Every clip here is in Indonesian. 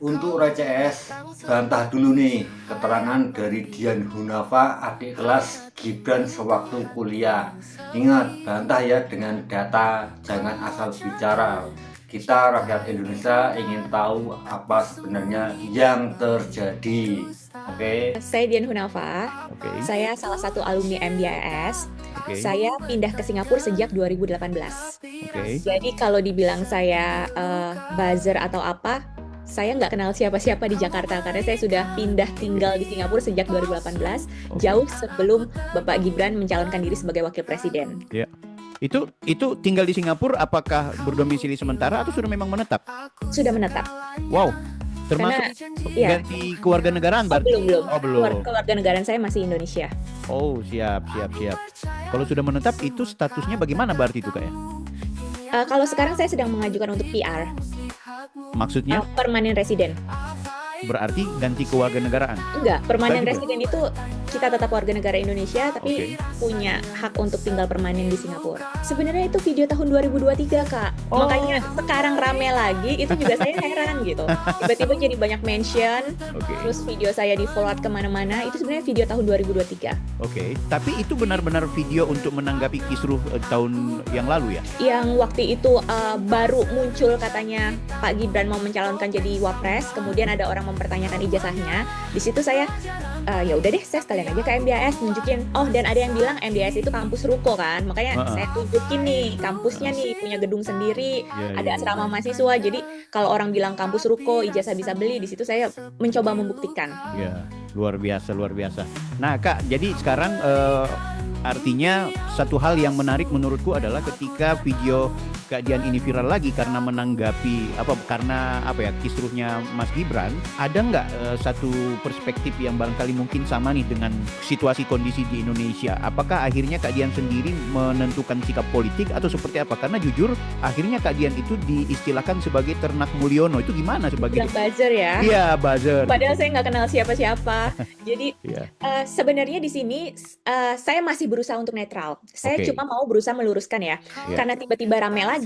Untuk RCS, bantah dulu nih keterangan dari Dian Hunafa, adik kelas Gibran sewaktu kuliah. Ingat, bantah ya dengan data, jangan asal bicara. Kita rakyat Indonesia ingin tahu apa sebenarnya yang terjadi. Oke. Saya Dian Hunafa, Oke, saya salah satu alumni MDIS. oke, Saya pindah ke Singapura sejak 2018. oke. Jadi kalau dibilang saya buzzer atau apa, saya nggak kenal siapa-siapa di Jakarta karena saya sudah pindah tinggal di Singapura sejak 2018, Oke. jauh sebelum Bapak Gibran mencalonkan diri sebagai wakil presiden. Ya. Itu tinggal di Singapura apakah berdomisili sementara atau sudah memang menetap? Sudah menetap. Wow, Karena termasuk ya, ganti kewarganegaraan oh berarti? belum. Oh, belum. Kewarganegaraan saya masih Indonesia. Oh, siap, siap, siap. Kalau sudah menetap itu statusnya bagaimana berarti itu, Kak ya? Kalau sekarang saya sedang mengajukan untuk PR, Maksudnya permanent resident. berarti ganti kewarganegaraan. Enggak, permanen Enggak juga? resident itu kita tetap warga negara Indonesia tapi Oke. punya hak untuk tinggal permanen di Singapura. Sebenarnya itu video tahun 2023, Kak. Oh. Makanya sekarang rame lagi, itu juga saya heran gitu. Tiba-tiba jadi banyak mention, Oke. terus video saya di forward kemana-mana, itu sebenarnya video tahun 2023. Oke. Tapi itu benar-benar video untuk menanggapi kisruh tahun yang lalu ya? Yang waktu itu baru muncul katanya Pak Gibran mau mencalonkan jadi wapres, kemudian ada orang mempertanyakan ijazahnya. Di situ saya ya udah deh, saya sekalian aja ke MDIS nunjukin. Oh, dan ada yang bilang MDIS itu kampus ruko kan, makanya Heeh. saya tunjukin nih kampusnya nih punya gedung sendiri, Ya, ada ya, asrama mahasiswa. Jadi kalau orang bilang kampus ruko, ijazah bisa beli, di situ saya mencoba membuktikan. ya. Luar biasa, luar biasa. Nah, Kak, jadi sekarang artinya satu hal yang menarik menurutku adalah ketika video Kak Dian ini viral lagi karena menanggapi karena kisruhnya Mas Gibran, ada nggak satu perspektif yang barangkali mungkin sama nih dengan situasi kondisi di Indonesia? Apakah akhirnya Kak Dian sendiri menentukan sikap politik atau seperti apa? Karena jujur akhirnya Kak Dian itu diistilahkan sebagai ternak Mulyono. Itu gimana sebagai Bilang buzzer ya. Iya, buzzer. Padahal saya nggak kenal siapa-siapa. Jadi Iya. sebenarnya di sini saya masih berusaha untuk netral. Saya Oke. cuma mau berusaha meluruskan ya. Iya. Karena tiba-tiba rame lagi.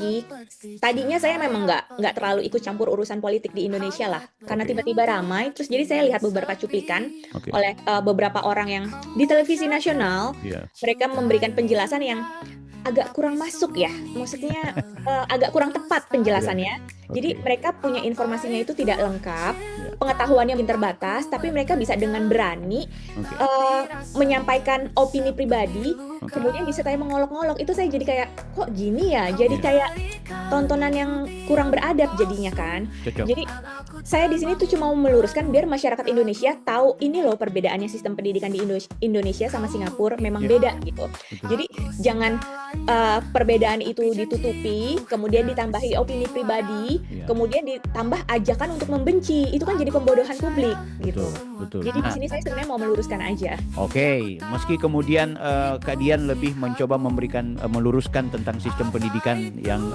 Tadinya saya memang nggak terlalu ikut campur urusan politik di Indonesia lah. Karena Oke. tiba-tiba ramai. Terus jadi saya lihat beberapa cuplikan Oke. oleh beberapa orang yang di televisi nasional. Iya. Mereka memberikan penjelasan yang agak kurang masuk ya. Maksudnya agak kurang tepat penjelasannya. Jadi Oke. mereka punya informasinya itu tidak lengkap, Iya. pengetahuannya yang terbatas, tapi mereka bisa dengan berani Oke. menyampaikan opini pribadi, Oke. kemudian disertai mengolok-ngolok. Itu saya jadi kayak, kok gini ya? Jadi Iya. kayak tontonan yang kurang beradab jadinya kan. Cocok. Jadi saya di sini tuh cuma mau meluruskan biar masyarakat Indonesia tahu ini loh perbedaannya sistem pendidikan di Indonesia sama Singapura memang Iya. beda gitu. Betul. Jadi jangan perbedaan itu ditutupi, kemudian ditambahi opini pribadi, Iya. kemudian ditambah ajakan untuk membenci. Itu kan jadi pembodohan publik gitu. Betul, betul. Jadi di Nah, sini saya sebenarnya mau meluruskan aja. oke, meski kemudian Kak Dian lebih mencoba memberikan meluruskan tentang sistem pendidikan yang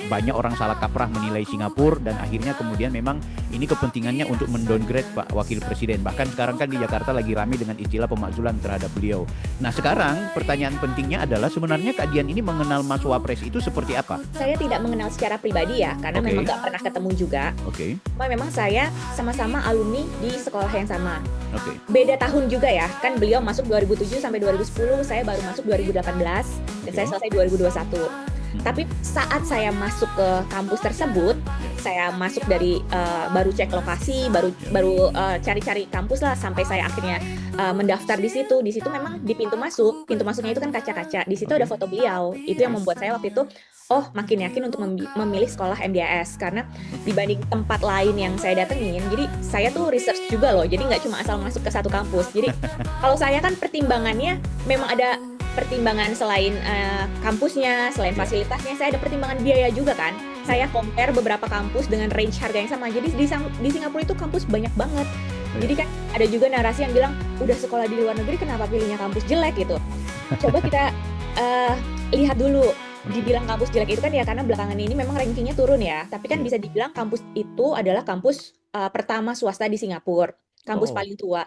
banyak orang salah kaprah menilai Singapura dan akhirnya kemudian memang ini kepentingannya untuk mendowngrade Pak Wakil Presiden. Bahkan sekarang kan di Jakarta lagi ramai dengan istilah pemakzulan terhadap beliau. Nah, sekarang pertanyaan pentingnya adalah sebenarnya Kak Dian ini mengenal Mas Wapres itu seperti apa? Saya tidak mengenal secara pribadi ya, karena Oke. memang nggak pernah ketemu juga. Oke, Cuma memang saya sama-sama alumni di sekolah yang sama. oke, Beda tahun juga ya, kan beliau masuk 2007 sampai 2010, saya baru masuk 2018, dan saya Oke. selesai 2021. Tapi saat saya masuk ke kampus tersebut, saya masuk dari baru cek lokasi, baru cari-cari kampus lah sampai saya akhirnya mendaftar di situ. Di situ memang di pintu masuknya itu kan kaca-kaca. Di situ ada foto beliau. Itu yang membuat saya waktu itu makin yakin untuk memilih sekolah MDIS karena dibanding tempat lain yang saya datengin. Jadi saya tuh research juga loh. Jadi nggak cuma asal masuk ke satu kampus. Jadi kalau saya kan pertimbangannya memang ada pertimbangan selain kampusnya, selain fasilitasnya, saya ada pertimbangan biaya juga kan. Saya compare beberapa kampus dengan range harga yang sama. Jadi di Singapura itu kampus banyak banget. Jadi kan ada juga narasi yang bilang, udah sekolah di luar negeri kenapa pilihnya kampus jelek gitu. Coba kita lihat dulu. Dibilang kampus jelek itu kan ya karena belakangan ini memang rankingnya turun ya. Tapi kan bisa dibilang kampus itu adalah kampus pertama swasta di Singapura. Kampus Oh. paling tua.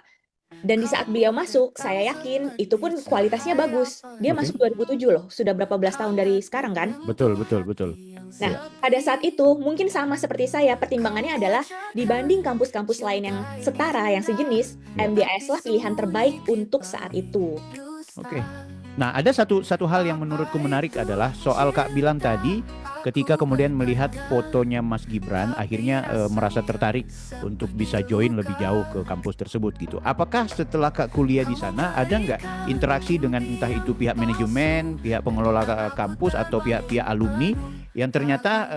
Dan di saat beliau masuk, saya yakin itu pun kualitasnya bagus. Dia Oke. masuk 2007 loh, sudah berapa belas tahun dari sekarang kan? Betul, betul, betul. Nah, Ya. pada saat itu mungkin sama seperti saya, pertimbangannya adalah dibanding kampus-kampus lain yang setara, yang sejenis, Ya. MDIS lah pilihan terbaik untuk saat itu. Oke. Nah, ada satu hal yang menurutku menarik adalah soal Kak bilang tadi, ketika kemudian melihat fotonya Mas Gibran, akhirnya merasa tertarik untuk bisa join lebih jauh ke kampus tersebut gitu. Apakah setelah Kak kuliah di sana ada nggak interaksi dengan entah itu pihak manajemen, pihak pengelola kampus atau pihak-pihak alumni yang ternyata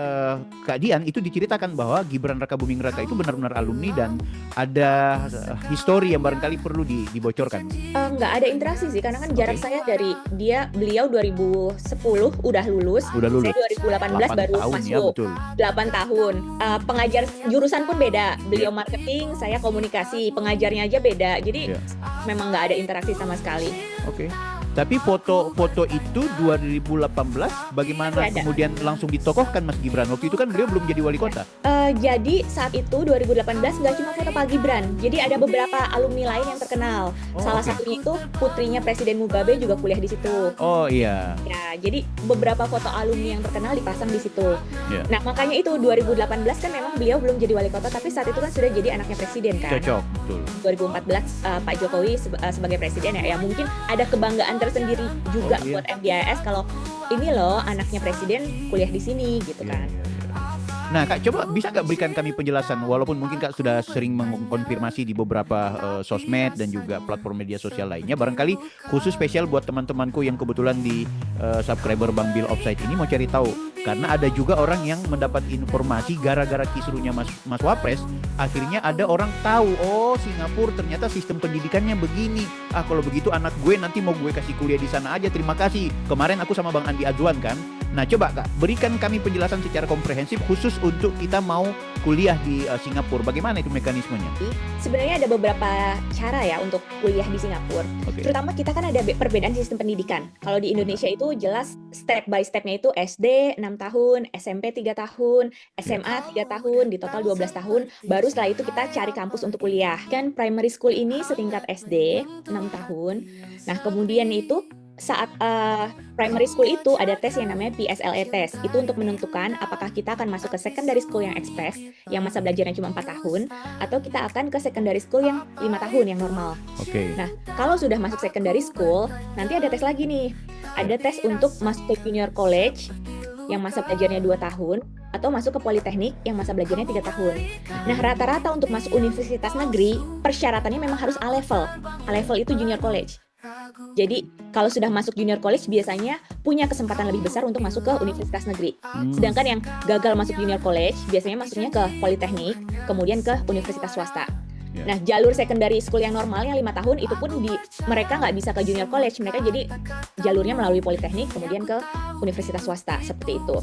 Kak Dian itu diceritakan bahwa Gibran Rakabuming Raka itu benar-benar alumni dan ada histori yang barangkali perlu dibocorkan. Nggak ada interaksi sih, karena kan jarak Oke. saya dari beliau 2010 udah lulus, Udah lulus. saya 2018 8 baru tahun ya, masuk. betul. 8 tahun. Pengajar jurusan pun beda. Beliau marketing, saya komunikasi. Pengajarnya aja beda. Jadi Iya. memang nggak ada interaksi sama sekali. Oke. Tapi foto-foto itu 2018 bagaimana Masih ada. kemudian langsung ditokohkan Mas Gibran? Waktu itu kan beliau belum jadi wali kota. Jadi saat itu 2018 nggak cuma foto Pak Gibran. Jadi ada beberapa alumni lain yang terkenal. Oh, Salah oke. satunya itu putrinya Presiden Mugabe juga kuliah di situ. Oh iya. Ya, jadi beberapa foto alumni yang terkenal dipasang di situ. Iya. Nah, makanya itu 2018 kan memang beliau belum jadi wali kota, tapi saat itu kan sudah jadi anaknya presiden kan. Cocok, betul. 2014 Pak Jokowi sebagai presiden ya mungkin ada kebanggaan tersendiri juga Oh, iya. buat MDIS kalau ini loh anaknya presiden kuliah di sini gitu Iya, kan. iya, iya. Nah Kak, coba bisa nggak berikan kami penjelasan, walaupun mungkin Kak sudah sering mengkonfirmasi di beberapa sosmed dan juga platform media sosial lainnya, barangkali khusus spesial buat teman-temanku yang kebetulan di subscriber Bang Bill Offside ini mau cari tahu, karena ada juga orang yang mendapat informasi gara-gara kisruhnya Mas Wapres, akhirnya ada orang tahu, oh Singapura ternyata sistem pendidikannya begini, kalau begitu anak gue nanti mau gue kasih kuliah di sana aja, terima kasih. Kemarin aku sama Bang Andi Azuan kan. Nah coba Kak, berikan kami penjelasan secara komprehensif khusus untuk kita mau kuliah di Singapura. Bagaimana itu mekanismenya? Sebenarnya ada beberapa cara ya untuk kuliah di Singapura. Oke. Terutama kita kan ada perbedaan sistem pendidikan. Kalau di Indonesia itu jelas step by stepnya itu SD 6 tahun, SMP 3 tahun, SMA 3 tahun, di total 12 tahun. Baru setelah itu kita cari kampus untuk kuliah. Kan primary school ini setingkat SD 6 tahun. Nah kemudian itu saat primary school itu ada tes yang namanya PSLE test. Itu untuk menentukan apakah kita akan masuk ke secondary school yang express, yang masa belajarnya cuma 4 tahun, atau kita akan ke secondary school yang 5 tahun, yang normal. Oke. Nah, kalau sudah masuk secondary school, nanti ada tes lagi nih. Ada tes untuk masuk ke junior college, yang masa belajarnya 2 tahun, atau masuk ke politeknik yang masa belajarnya 3 tahun. Nah, rata-rata untuk masuk universitas negeri, persyaratannya memang harus A-level. A-level itu junior college. Jadi kalau sudah masuk junior college biasanya punya kesempatan lebih besar untuk masuk ke universitas negeri. Sedangkan yang gagal masuk junior college biasanya masuknya ke politeknik, kemudian ke universitas swasta. Ya. Nah jalur secondary school yang normal yang 5 tahun itu pun mereka nggak bisa ke junior college, mereka jadi jalurnya melalui politeknik kemudian ke universitas swasta seperti itu.